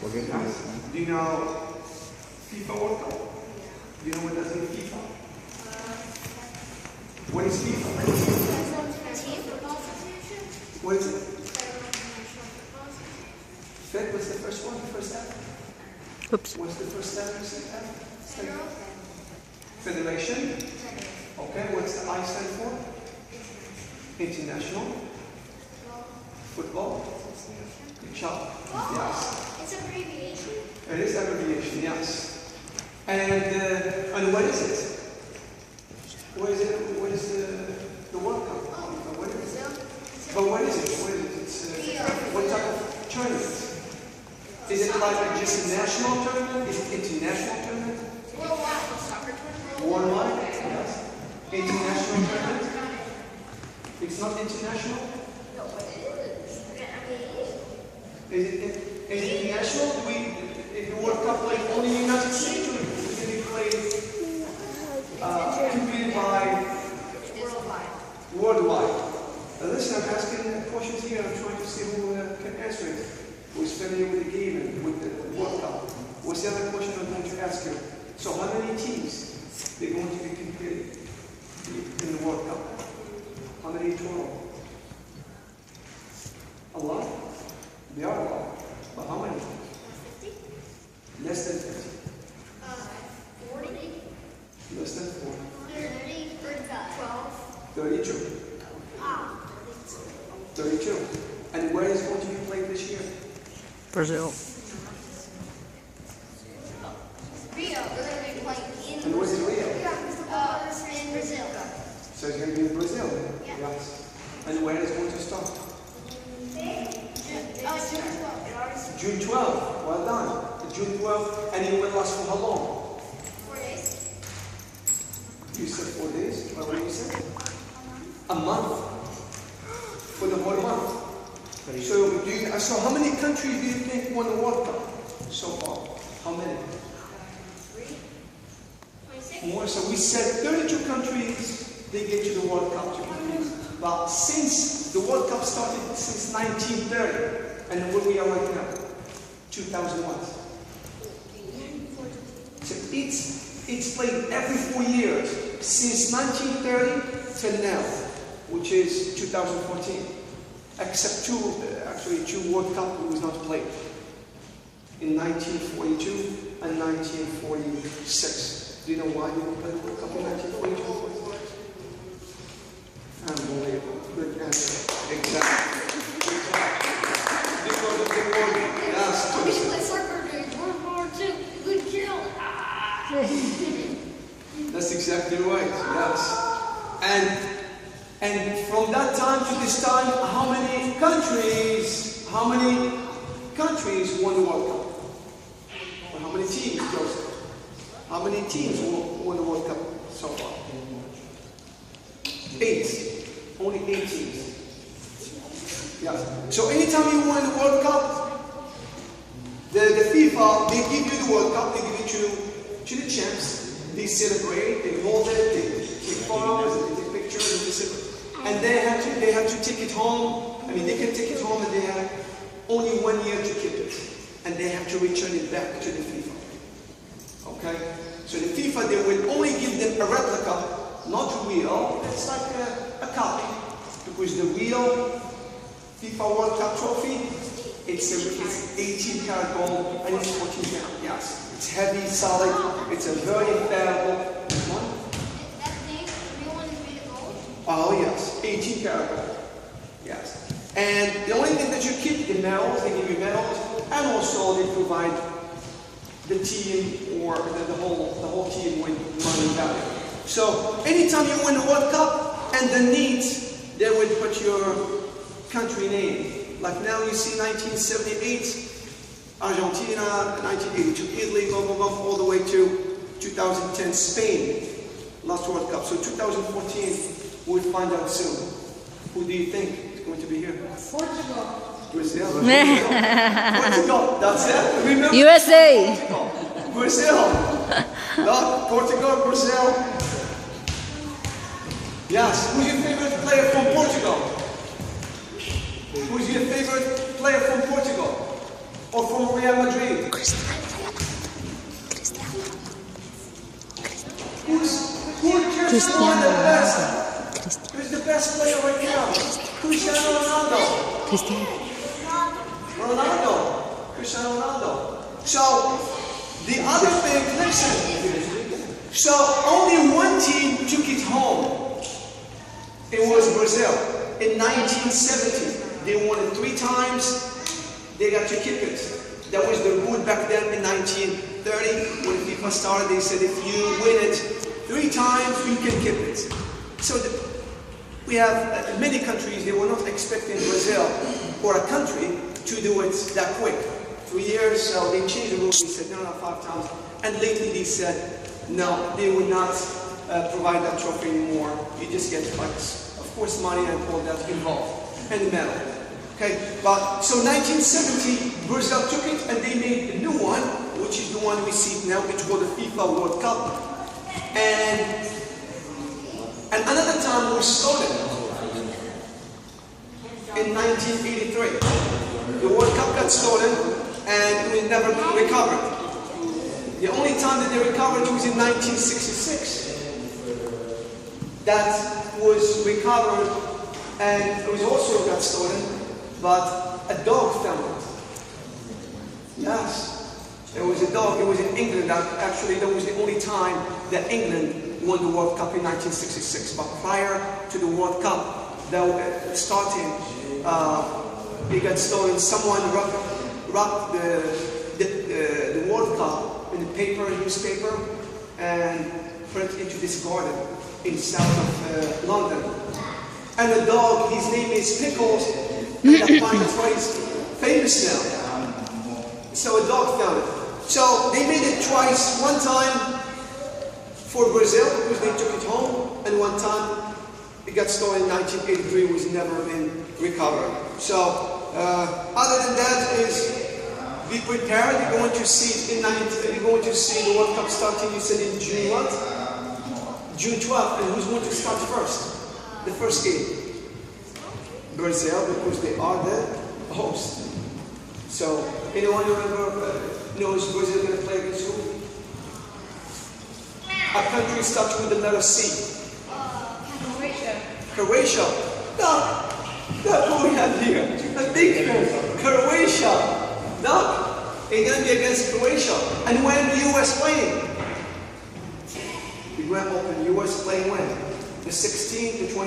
Do you know FIFA World Cup? Do you know what does mean FIFA? What is FIFA? What is it? Fed was the first one, the first F? Oops. What's the first letter? Second F? Federation. Okay, what's the I stand for? International. Football. Good job. Yes. It's abbreviation. It is abbreviation, yes. And what is it? What is it? What is the World Cup? What is it? But what is it? What is it? It's what type of tournament? Is it like just a national tournament? Is it international tournament? Worldwide soccer tournament. Worldwide? Yes. International tournament? It's not international? No, but it is. I mean, Is it international? In the World Cup played only in the United States, or can it play competed by worldwide? Listen, I'm asking questions here. I'm trying to see who can answer it. Who is familiar with the game and with the World Cup? What's the other question I'm going to ask you? So, how many teams they're going to be competing in the World Cup? How many total? A lot. They are a lot. But how many? 50? Less than 50. 40? Less than 40. 30? 12? 32. 32. And where is going to be played this year? Brazil. Rio. We're going to be playing in And where's Rio? in Brazil. So it's going to be in Brazil then? Yeah. Yes. And when is going to start? June 12th. Well done. June 12th. And it will last for how long? 4 days. You said 4 days? What did you say? A month. For the whole month. So how many countries do you think won the World Cup so far? How many? 26. More. So we said 32 countries they get to the World Cup to compete. But since the World Cup started since 1930, and where we are right now, 2001. So it's played every 4 years since 1930 till now, which is 2014. Except two World Cup was not played in 1942 and 1946. Do you know why they didn't play the World Cup in 1942 and 46? Unbelievable. Good answer. Exactly. Because of the war. Yes. We play soccer during World War II. Good kill. That's exactly right. Yes. And from that time to this time, how many countries won the World Cup? Or how many teams, Joseph? How many teams won the World Cup so far? 8. Only 8 teams. Yes. So anytime you win the World Cup, the FIFA, they give you the World Cup, they give it to the champs. They celebrate, they hold it, they take photos, they take pictures, and they celebrate. And they have to take it home. I mean, they can take it home, and they have only 1 year to keep it, and they have to return it back to the FIFA. Okay. So the FIFA, they will only give them a replica, not real. It's like a copy, because the real FIFA World Cup trophy, it's 18 karat gold and it's 14 karat. Yes, it's heavy, solid. It's a very infallible one. Oh yes, 18 karat gold. Yes. And the only thing that you keep the medals, they give you medals, and also they provide the team or the whole team with money value. So anytime you win the World Cup, and the needs, they would put your country name. Like now you see 1978, Argentina, 1982 Italy, blah blah blah, all the way to 2010 Spain, last World Cup. So 2014. We'll find out soon. Who do you think is going to be here? Portugal. Brazil. Portugal. That's it. Remember USA. Portugal. Brazil. Not Portugal, Brazil. Yes. Who's your favorite player from Portugal? Who's your favorite player from Portugal? Or from Real Madrid? Who's the best player right now? Cristiano Ronaldo. Cristiano Ronaldo. So the other thing, listen. So only one team took it home. It was Brazil in 1970. They won it 3 times. They got to keep it. That was the rule back then in 1930 when FIFA started. They said if you win it 3 times, you can keep it. So we have many countries. They were not expecting Brazil or a country to do it that quick. 3 years, so they changed the rules. They said no, 5 times. And lately they said no, they would not provide that trophy anymore. You just get fights. Of course, money and all that involved, and the medal. Okay, but so 1970, Brazil took it and they made a new one, which is the one we see now. It's called the FIFA World Cup. And another time was stolen in 1983. The World Cup got stolen and we never recovered. The only time that they recovered was in 1966. That was recovered and it was also got stolen, but a dog found it. Yes, it was a dog. It was in England. Actually, that was the only time that England won the World Cup in 1966. But prior to the World Cup, that starting, it got stolen. Someone wrapped the World Cup in the newspaper, and put it into this garden in south of London. And the dog, his name is Pickles, and that that's why he's famous now. So a dog found it. So they made it twice. One time for Brazil, because they took it home, and one time it got stolen in 1983, was never been recovered. So other than that is be prepared. You're going to see you're going to see the World Cup starting. You said in June what? June 12th. And who's going to start first? The first game. Brazil, because they are the host. So anyone who ever knows Brazil going to play against who? A country starts with the letter C. Croatia. No, that's what we have here. A big Croatia. No, it's going to be against Croatia. And when the US playing? The Grand Open, US playing when? The 16th, the 20th.